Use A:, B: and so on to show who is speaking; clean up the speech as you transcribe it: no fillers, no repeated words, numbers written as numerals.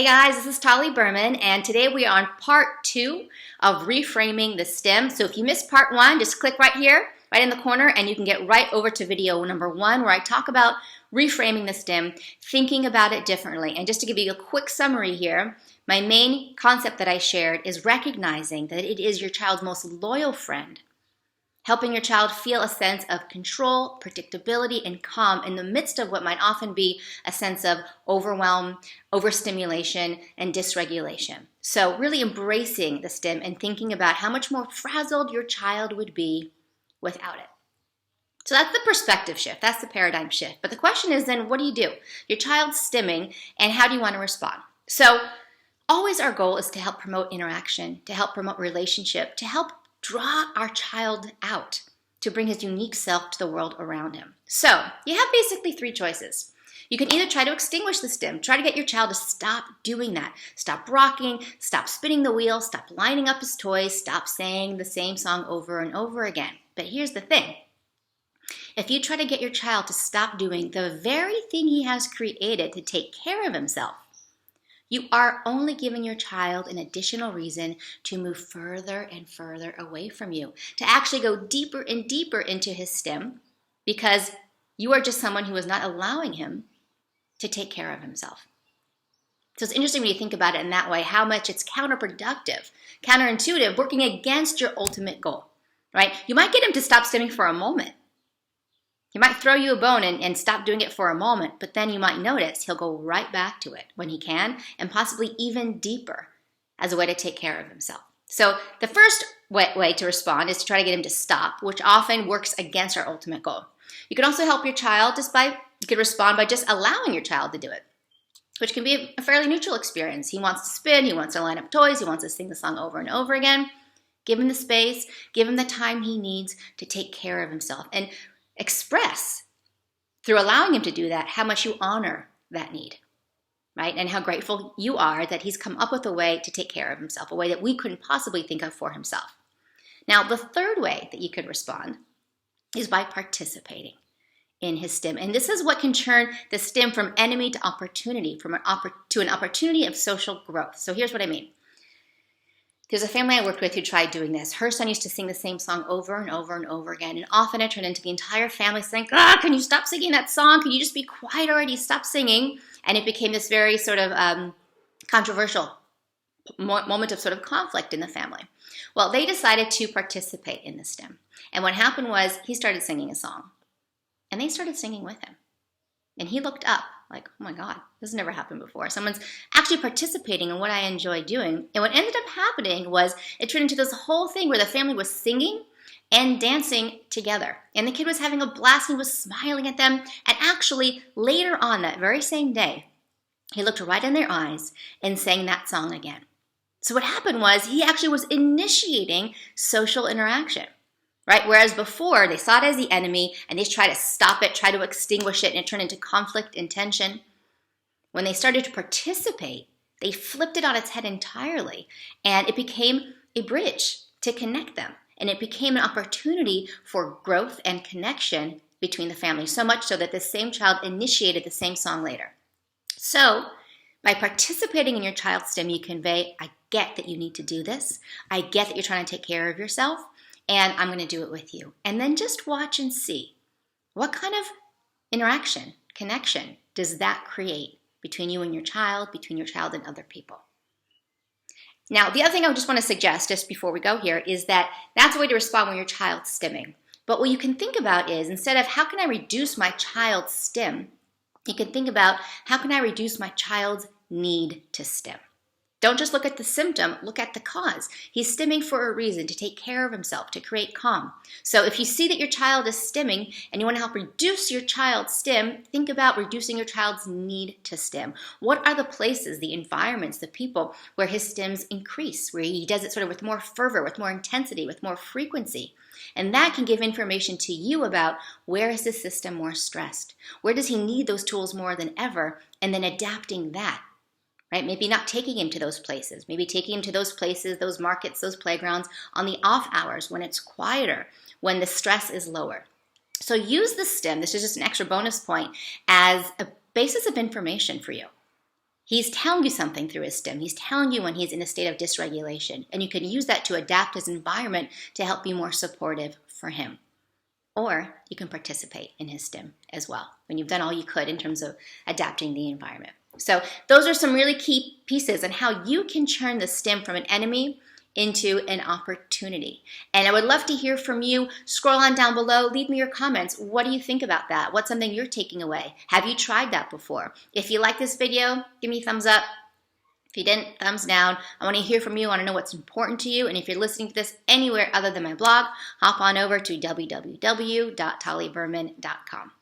A: Hey guys, this is Tali Berman, and today we are on part 2 of reframing the Stim. So if you missed part 1, just click right here, right in the corner, and you can get right over to video number 1 where I talk about reframing the Stim, thinking about it differently. And just to give you a quick summary here, my main concept that I shared is recognizing that it is your child's most loyal friend, helping your child feel a sense of control, predictability, and calm in the midst of what might often be a sense of overwhelm, overstimulation, and dysregulation. So really embracing the Stim and thinking about how much more frazzled your child would be without it. So that's the perspective shift, that's the paradigm shift. But the question is then, what do you do? Your child's stimming, and how do you want to respond? So always our goal is to help promote interaction, to help promote relationship, to help draw our child out, to bring his unique self to the world around him. So you have basically 3 choices. You can either try to extinguish the Stim, try to get your child to stop doing that. Stop rocking, stop spinning the wheel, stop lining up his toys, stop saying the same song over and over again. But here's the thing. If you try to get your child to stop doing the very thing he has created to take care of himself, you are only giving your child an additional reason to move further and further away from you, to actually go deeper and deeper into his Stim, because you are just someone who is not allowing him to take care of himself. So it's interesting when you think about it in that way, how much it's counterproductive, counterintuitive, working against your ultimate goal, right? You might get him to stop stimming for a moment. He might throw you a bone and stop doing it for a moment, but then you might notice he'll go right back to it when he can, and possibly even deeper as a way to take care of himself. So the first way to respond is to try to get him to stop, which often works against our ultimate goal. You can also help your child you can respond by just allowing your child to do it, which can be a fairly neutral experience. He wants to spin, he wants to line up toys, he wants to sing the song over and over again. Give him the space, give him the time he needs to take care of himself, and express, through allowing him to do that, how much you honor that need, right? And how grateful you are that he's come up with a way to take care of himself, a way that we couldn't possibly think of for himself. Now, the third way that you could respond is by participating in his Stim. And this is what can turn the Stim from enemy to opportunity, to an opportunity of social growth. So here's what I mean. There's a family I worked with who tried doing this. Her son used to sing the same song over and over and over again, and often it turned into the entire family saying, can you stop singing that song? Can you just be quiet already? Stop singing. And it became this very sort of controversial moment of sort of conflict in the family. Well, they decided to participate in the Stim. And what happened was he started singing a song, and they started singing with him. And he looked up like, oh my God, this has never happened before. Someone's actually participating in what I enjoy doing. And what ended up happening was it turned into this whole thing where the family was singing and dancing together. And the kid was having a blast. He was smiling at them. And actually, later on that very same day, he looked right in their eyes and sang that song again. So what happened was he actually was initiating social interaction. Right? Whereas before, they saw it as the enemy, and they tried to stop it, try to extinguish it, and it turned into conflict and tension. When they started to participate, they flipped it on its head entirely, and it became a bridge to connect them. And it became an opportunity for growth and connection between the families, so much so that the same child initiated the same song later. So, by participating in your child's Stim, you convey, I get that you need to do this. I get that you're trying to take care of yourself. And I'm going to do it with you. And then just watch and see what kind of interaction, connection does that create between you and your child, between your child and other people. Now, the other thing I just want to suggest just before we go here is that that's a way to respond when your child's stimming. But what you can think about is, instead of how can I reduce my child's Stim, you can think about how can I reduce my child's need to Stim. Don't just look at the symptom, look at the cause. He's stimming for a reason, to take care of himself, to create calm. So if you see that your child is stimming and you want to help reduce your child's Stim, think about reducing your child's need to Stim. What are the places, the environments, the people where his Stims increase, where he does it sort of with more fervor, with more intensity, with more frequency? And that can give information to you about where is the system more stressed? Where does he need those tools more than ever? And then adapting that. Right? Maybe not taking him to those places. Maybe taking him to those places, those markets, those playgrounds on the off hours when it's quieter, when the stress is lower. So use the Stim, this is just an extra bonus point, as a basis of information for you. He's telling you something through his stim. He's telling you when he's in a state of dysregulation, and you can use that to adapt his environment to help be more supportive for him. Or you can participate in his stim as well when you've done all you could in terms of adapting the environment. So those are some really key pieces on how you can turn the stim from an enemy into an opportunity. And I would love to hear from you. Scroll on down below, leave me your comments. What do you think about that? What's something you're taking away? Have you tried that before? If you like this video, give me a thumbs up. If you didn't, thumbs down. I want to hear from you. I want to know what's important to you. And if you're listening to this anywhere other than my blog, hop on over to www.taliberman.com.